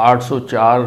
804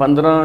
15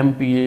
MPA,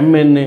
MNA,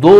2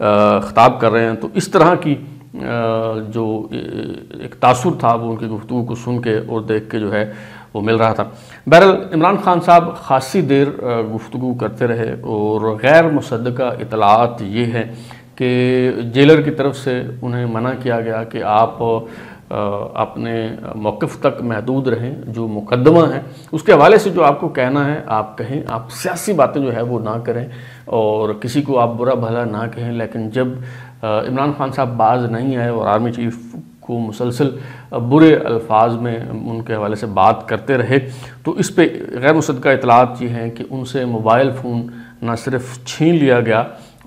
خطاب کر رہے ہیں، تو اس طرح کی جو ایک تاثر تھا وہ ان کی گفتگو کو سن کے اور دیکھ کے جو ہے وہ مل رہا تھا۔ بہرحال عمران خان صاحب خاصی دیر گفتگو کرتے رہے اور غیر مصدقہ اطلاعات یہ ہیں کہ جیلر کی طرف سے انہیں منع کیا گیا کہ آپ اپنے موقف تک محدود رہیں، جو مقدمہ ہیں اس کے حوالے سے جو آپ کو کہنا ہے آپ کہیں، آپ سیاسی باتیں جو ہے وہ نہ کریں اور کسی کو آپ برا بھلا نہ کہیں۔ لیکن جب عمران خان صاحب باز نہیں آئے اور آرمی چیف کو مسلسل برے الفاظ میں ان کے حوالے سے بات کرتے رہے، تو اس پہ غیر مصدقہ اطلاعات یہ ہیں کہ ان سے موبائل فون نہ صرف چھین لیا گیا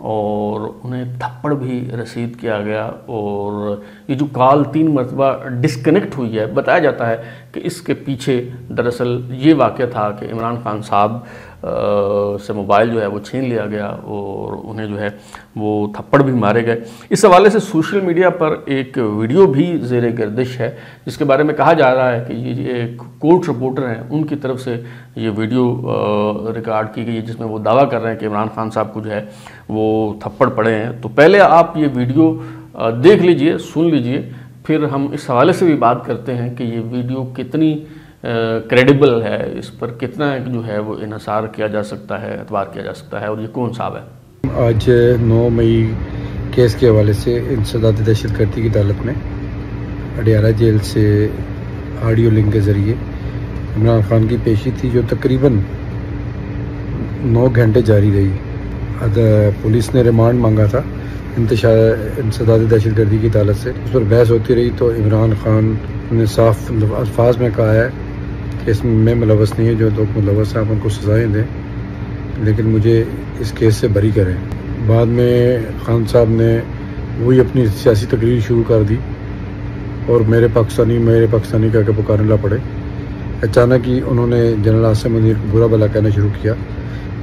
اور انہیں تھپڑ بھی رسید کیا گیا، اور یہ جو کال 3 مرتبہ ڈسکنیکٹ ہوئی ہے، بتایا جاتا ہے کہ اس کے پیچھے دراصل یہ واقعہ تھا کہ عمران خان صاحب سے موبائل جو ہے وہ چھین لیا گیا اور انہیں جو ہے وہ تھپڑ بھی مارے گئے۔ اس حوالے سے سوشل میڈیا پر ایک ویڈیو بھی زیر گردش ہے جس کے بارے میں کہا جا رہا ہے کہ یہ ایک کورٹ رپورٹر ہیں، ان کی طرف سے یہ ویڈیو ریکارڈ کی گئی ہے جس میں وہ دعویٰ کر رہے ہیں کہ عمران خان صاحب کو جو ہے وہ تھپڑ پڑے ہیں۔ تو پہلے آپ یہ ویڈیو دیکھ لیجئے، سن لیجئے، پھر ہم اس حوالے سے بھی بات کرتے ہیں کہ یہ ویڈیو کتنی کریڈیبل ہے، اس پر کتنا جو ہے وہ انحصار کیا جا سکتا ہے، اعتبار کیا جا سکتا ہے، اور یہ کون صاحب ہے۔ آج 9 مئی کیس کے حوالے سے انسداد دہشت گردی کی عدالت میں اڈیالہ جیل سے آڈیو لنک کے ذریعے عمران خان کی پیشی تھی جو تقریباً 9 گھنٹے جاری رہی۔ پولیس نے ریمانڈ مانگا تھا انسداد دہشت گردی کی عدالت سے، اس پر بحث ہوتی رہی تو عمران خان نے صاف الفاظ میں کہا ہے کہ اس میں ملوث نہیں ہے، جو لوگ ملوث ہیں آپ ان کو سزائیں دیں لیکن مجھے اس کیس سے بری کریں۔ بعد میں خان صاحب نے وہی اپنی سیاسی تقریر شروع کر دی اور میرے پاکستانی کہہ کے پکارنے پڑے۔ اچانک ہی انہوں نے جنرل عاصم منیر کو برا بھلا کہنا شروع کیا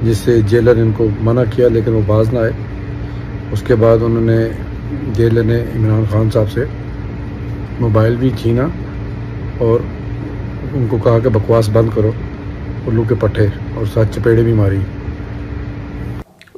جس سے جیلر ان کو منع کیا لیکن وہ باز نہ آئے۔ اس کے بعد انہوں نے جیلر نے عمران خان صاحب سے موبائل بھی چھینا اور ان کو کہا کہ بکواس بند کرو، الو کے پٹھے، اور ساتھ چپیڑے بھی ماری۔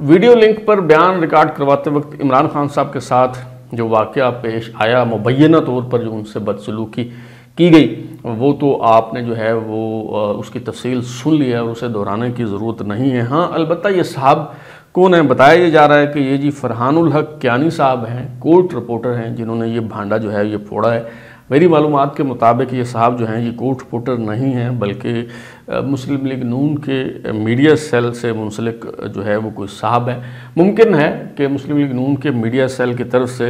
ویڈیو لنک پر بیان ریکارڈ کرواتے وقت عمران خان صاحب کے ساتھ جو واقعہ پیش آیا، مبینہ طور پر جو ان سے بدسلوکی کی گئی، وہ تو آپ نے جو ہے وہ اس کی تفصیل سن لی ہے اور اسے دہرانے کی ضرورت نہیں ہے۔ ہاں البتہ یہ صاحب کون ہیں؟ بتایا یہ جا رہا ہے کہ یہ جی فرحان الحق کیانی صاحب ہیں، کورٹ رپورٹر ہیں جنہوں نے یہ بھانڈا جو ہے یہ پھوڑا ہے۔ میری معلومات کے مطابق یہ صاحب جو ہیں یہ کورٹ رپورٹر نہیں ہیں بلکہ مسلم لیگ نون کے میڈیا سیل سے منسلک جو ہے وہ کوئی صاحب ہے۔ ممکن ہے کہ مسلم لیگ نون کے میڈیا سیل کی طرف سے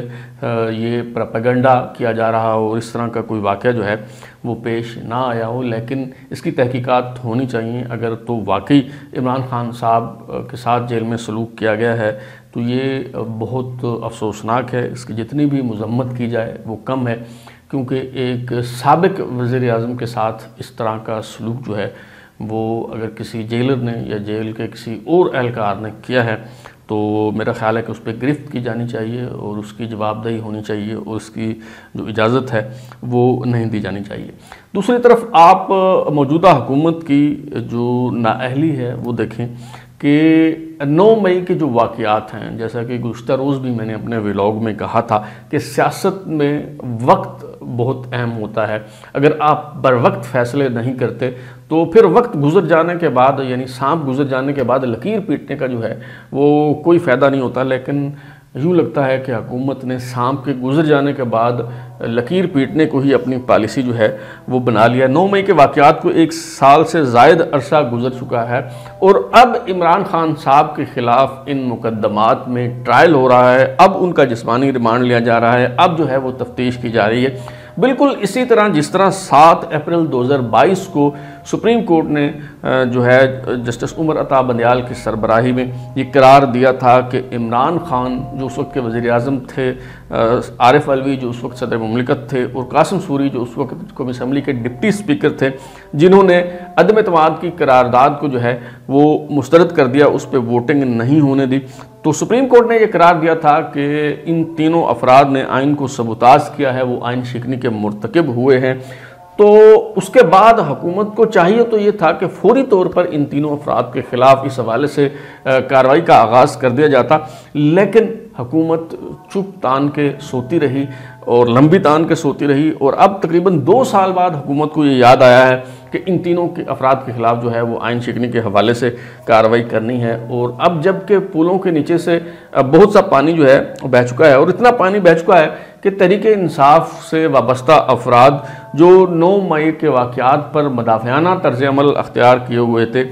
یہ پروپیگنڈا کیا جا رہا ہو اور اس طرح کا کوئی واقعہ جو ہے وہ پیش نہ آیا ہو، لیکن اس کی تحقیقات ہونی چاہیے۔ اگر تو واقعی عمران خان صاحب کے ساتھ جیل میں سلوک کیا گیا ہے تو یہ بہت افسوسناک ہے، اس کی جتنی بھی مذمت کی جائے وہ کم ہے، کیونکہ ایک سابق وزیر اعظم کے ساتھ اس طرح کا سلوک جو ہے وہ اگر کسی جیلر نے یا جیل کے کسی اور اہلکار نے کیا ہے تو میرا خیال ہے کہ اس پہ گرفت کی جانی چاہیے اور اس کی جواب دہی ہونی چاہیے اور اس کی جو اجازت ہے وہ نہیں دی جانی چاہیے۔ دوسری طرف آپ موجودہ حکومت کی جو نااہلی ہے وہ دیکھیں کہ 9 مئی کے جو واقعات ہیں، جیسا کہ گزشتہ روز بھی میں نے اپنے ولاگ میں کہا تھا کہ سیاست میں وقت بہت اہم ہوتا ہے۔ اگر آپ بر وقت فیصلے نہیں کرتے تو پھر وقت گزر جانے کے بعد، یعنی سانپ گزر جانے کے بعد لکیر پیٹنے کا جو ہے وہ کوئی فائدہ نہیں ہوتا، لیکن یوں لگتا ہے کہ حکومت نے سانپ کے گزر جانے کے بعد لکیر پیٹنے کو ہی اپنی پالیسی جو ہے وہ بنا لیا۔ 9 مئی کے واقعات کو 1 سال سے زائد عرصہ گزر چکا ہے اور اب عمران خان صاحب کے خلاف ان مقدمات میں ٹرائل ہو رہا ہے، اب ان کا جسمانی ریمانڈ لیا جا رہا ہے، اب جو ہے وہ تفتیش کی جا رہی ہے۔ بالکل اسی طرح جس طرح 7 اپریل 2022 کو سپریم کورٹ نے جو ہے جسٹس عمر عطا بندیال کی سربراہی میں یہ قرار دیا تھا کہ عمران خان جو اس وقت کے وزیر اعظم تھے، عارف علوی جو اس وقت صدر مملکت تھے اور قاسم سوری جو اس وقت قومی اسمبلی کے ڈپٹی سپیکر تھے، جنہوں نے عدم اعتماد کی قرارداد کو جو ہے وہ مسترد کر دیا، اس پہ ووٹنگ نہیں ہونے دی، تو سپریم کورٹ نے یہ قرار دیا تھا کہ ان تینوں افراد نے آئین کو سبوتاژ کیا ہے، وہ آئین شکنی کے مرتکب ہوئے ہیں۔ تو اس کے بعد حکومت کو چاہیے تو یہ تھا کہ فوری طور پر ان تینوں افراد کے خلاف اس حوالے سے کارروائی کا آغاز کر دیا جاتا، لیکن حکومت چپ تان کے سوتی رہی اور لمبی تان کے سوتی رہی، اور اب تقریباً 2 سال بعد حکومت کو یہ یاد آیا ہے کہ ان تینوں کے افراد کے خلاف جو ہے وہ آئین شکنی کے حوالے سے کارروائی کرنی ہے۔ اور اب جب کہ پولوں کے نیچے سے بہت سا پانی جو ہے بہہ چکا ہے، اور اتنا پانی بہہ چکا ہے کہ تحریک انصاف سے وابستہ افراد جو 9 مئی کے واقعات پر مدافعانہ طرز عمل اختیار کیے ہوئے تھے،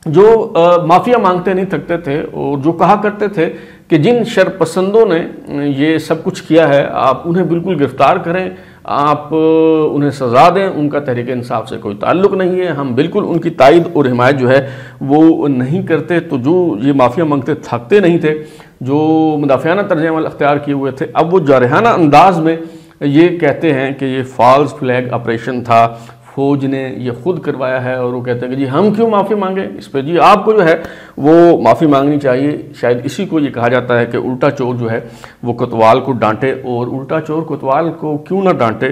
جو معافیا مانگتے نہیں تھکتے تھے، اور جو کہا کرتے تھے کہ جن شرپسندوں نے یہ سب کچھ کیا ہے آپ انہیں بالکل گرفتار کریں، آپ انہیں سزا دیں، ان کا تحریک انصاف سے کوئی تعلق نہیں ہے، ہم بالکل ان کی تائید اور حمایت جو ہے وہ نہیں کرتے۔ تو جو یہ معافیا مانگتے تھکتے نہیں تھے، جو مدافعانہ طرز عمل اختیار کیے ہوئے تھے، اب وہ جارحانہ انداز میں یہ کہتے ہیں کہ یہ فالس فلیگ آپریشن تھا، فوج نے یہ خود کروایا ہے، اور وہ کہتے ہیں کہ جی ہم کیوں معافی مانگیں اس پہ، جی آپ کو جو ہے وہ معافی مانگنی چاہیے۔ شاید اسی کو یہ کہا جاتا ہے کہ الٹا چور جو ہے وہ کوتوال کو ڈانٹے، اور الٹا چور کوتوال کو کیوں نہ ڈانٹے؟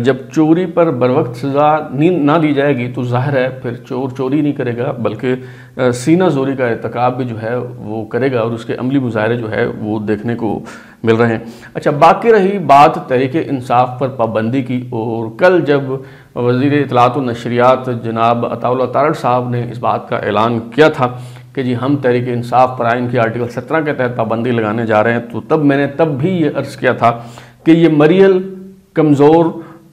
جب چوری پر بروقت سزا نہ دی جائے گی تو ظاہر ہے پھر چور چوری نہیں کرے گا بلکہ سینہ زوری کا ارتکاب بھی جو ہے وہ کرے گا، اور اس کے عملی مظاہرے جو ہے وہ دیکھنے کو مل رہے ہیں۔ اچھا، باقی رہی بات تحریک انصاف پر پابندی کی، اور کل جب وزیر اطلاعات و نشریات جناب عطاء اللہ تارڑ صاحب نے اس بات کا اعلان کیا تھا کہ جی ہم تحریک انصاف پر آئین کی آرٹیکل 17 کے تحت پابندی لگانے جا رہے ہیں، تو تب میں نے بھی یہ عرض کیا تھا کہ یہ مریل، کمزور،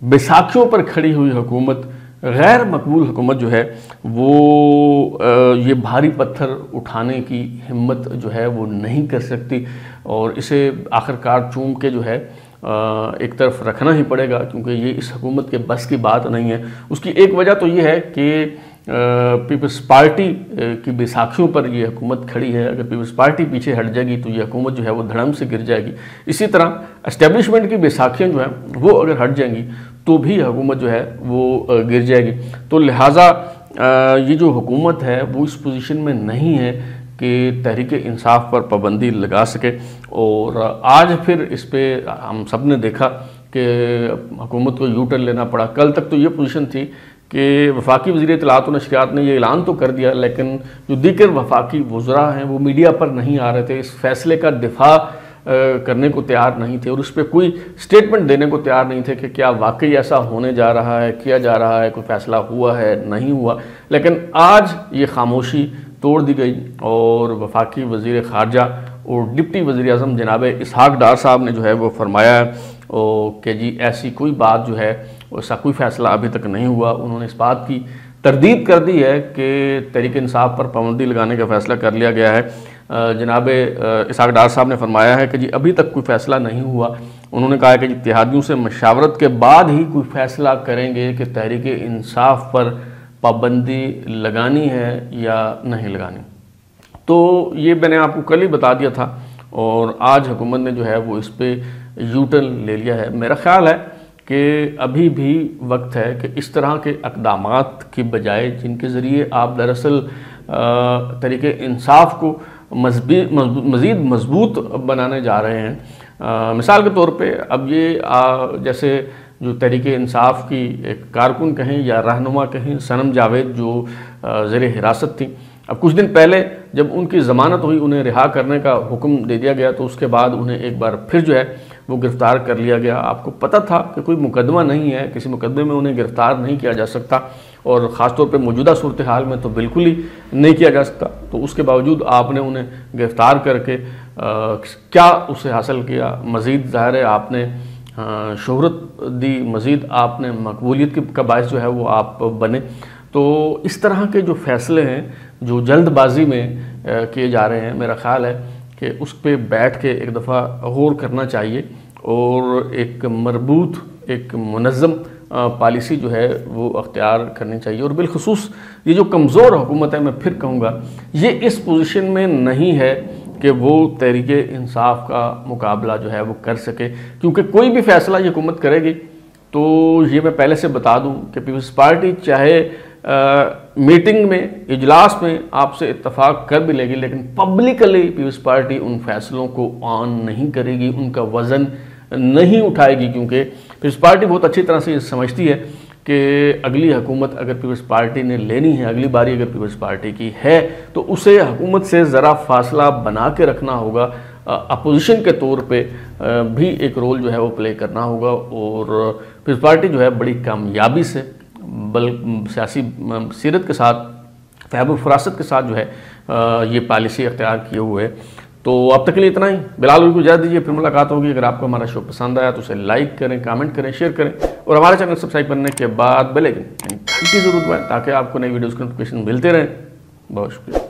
بیساکھیوں پر کھڑی ہوئی حکومت، غیر مقبول حکومت جو ہے وہ یہ بھاری پتھر اٹھانے کی ہمت جو ہے وہ نہیں کر سکتی، اور اسے آخرکار چوم کے جو ہے ایک طرف رکھنا ہی پڑے گا، کیونکہ یہ اس حکومت کے بس کی بات نہیں ہے۔ اس کی ایک وجہ تو یہ ہے کہ پیپلز پارٹی کی بیساکھیوں پر یہ حکومت کھڑی ہے، اگر پیپلز پارٹی پیچھے ہٹ جائے گی تو یہ حکومت جو ہے وہ دھڑم سے گر جائے گی۔ اسی طرح اسٹیبلشمنٹ کی بیساکھیاں جو ہیں وہ اگر ہٹ جائیں گی تو بھی حکومت جو ہے وہ گر جائے گی۔ تو لہٰذا یہ جو حکومت ہے وہ اس پوزیشن میں نہیں ہے کہ تحریک انصاف پر پابندی لگا سکے، اور آج پھر اس پہ ہم سب نے دیکھا کہ حکومت کو یو ٹرن لینا پڑا۔ کل تک تو یہ پوزیشن تھی کہ وفاقی وزیر اطلاعات و نشریات نے یہ اعلان تو کر دیا، لیکن جو دیگر وفاقی وزراء ہیں وہ میڈیا پر نہیں آ رہے تھے، اس فیصلے کا دفاع کرنے کو تیار نہیں تھے، اور اس پہ کوئی سٹیٹمنٹ دینے کو تیار نہیں تھے کہ کیا واقعی ایسا ہونے جا رہا ہے، کیا جا رہا ہے، کوئی فیصلہ ہوا ہے، نہیں ہوا۔ لیکن آج یہ خاموشی توڑ دی گئی، اور وفاقی وزیر خارجہ اور ڈپٹی وزیر اعظم جناب اسحاق ڈار صاحب نے جو ہے وہ فرمایا ہے کہ جی ایسی کوئی بات جو ہے ایسا کوئی فیصلہ ابھی تک نہیں ہوا۔ انہوں نے اس بات کی تردید کر دی ہے کہ تحریک انصاف پر پابندی لگانے کا فیصلہ کر لیا گیا ہے۔ جناب اسحاق ڈار صاحب نے فرمایا ہے کہ جی ابھی تک کوئی فیصلہ نہیں ہوا۔ انہوں نے کہا ہے کہ اتحادیوں سے مشاورت کے بعد ہی کوئی فیصلہ کریں گے کہ تحریک انصاف پر پابندی لگانی ہے یا نہیں لگانی۔ تو یہ میں نے آپ کو کل ہی بتا دیا تھا، اور آج حکومت نے جو ہے وہ اس پہ یو ٹرن لے لیا ہے۔ میرا خیال ہے کہ ابھی بھی وقت ہے کہ اس طرح کے اقدامات کی بجائے جن کے ذریعے آپ دراصل تحریک انصاف کو مزید مضبوط بنانے جا رہے ہیں۔ مثال کے طور پہ اب یہ جیسے جو تحریک انصاف کی ایک کارکن کہیں یا رہنما کہیں صنم جاوید جو زیر حراست تھیں، اب کچھ دن پہلے جب ان کی ضمانت ہوئی، انہیں رہا کرنے کا حکم دے دیا گیا، تو اس کے بعد انہیں ایک بار پھر جو ہے وہ گرفتار کر لیا گیا۔ آپ کو پتہ تھا کہ کوئی مقدمہ نہیں ہے، کسی مقدمے میں انہیں گرفتار نہیں کیا جا سکتا، اور خاص طور پہ موجودہ صورتحال میں تو بالکل ہی نہیں کیا جا سکتا، تو اس کے باوجود آپ نے انہیں گرفتار کر کے کیا اسے حاصل کیا؟ مزید ظاہر ہے آپ نے شہرت دی، مزید آپ نے مقبولیت کا باعث جو ہے وہ آپ بنے۔ تو اس طرح کے جو فیصلے ہیں جو جلد بازی میں کیے جا رہے ہیں، میرا خیال ہے کہ اس پہ بیٹھ کے ایک دفعہ غور کرنا چاہیے، اور ایک مربوط، ایک منظم پالیسی جو ہے وہ اختیار کرنی چاہیے۔ اور بالخصوص یہ جو کمزور حکومت ہے، میں پھر کہوں گا، یہ اس پوزیشن میں نہیں ہے کہ وہ تحریک انصاف کا مقابلہ جو ہے وہ کر سکے، کیونکہ کوئی بھی فیصلہ یہ حکومت کرے گی تو یہ میں پہلے سے بتا دوں کہ پیپلز پارٹی چاہے میٹنگ میں، اجلاس میں آپ سے اتفاق کر بھی لے گی، لیکن پبلکلی پیپلز پارٹی ان فیصلوں کو آن نہیں کرے گی، ان کا وزن نہیں اٹھائے گی، کیونکہ پیپلز پارٹی بہت اچھی طرح سے یہ سمجھتی ہے کہ اگلی حکومت اگر پیپلز پارٹی نے لینی ہے، اگلی باری اگر پیپلز پارٹی کی ہے، تو اسے حکومت سے ذرا فاصلہ بنا کے رکھنا ہوگا، اپوزیشن کے طور پہ بھی ایک رول جو ہے وہ پلے کرنا ہوگا، اور پیپلز پارٹی جو ہے بڑی کامیابی سے سیاسی سیرت کے ساتھ، فہم و فراست کے ساتھ جو ہے یہ پالیسی اختیار کیے ہوئے ہے۔ تو اب تک کے لیے اتنا ہی، بلال ہوری کو اجازت دیجیے، پھر ملاقات ہوگی۔ اگر آپ کو ہمارا شو پسند آیا تو اسے لائک کریں، کامنٹ کریں، شیئر کریں، اور ہمارے چینل سبسکرائب کرنے کے بعد بیل آئکن یعنی گھنٹی ضرور دبائیں تاکہ آپ کو نئی ویڈیوز کے نوٹیفیکیشن ملتے رہیں۔ بہت شکریہ۔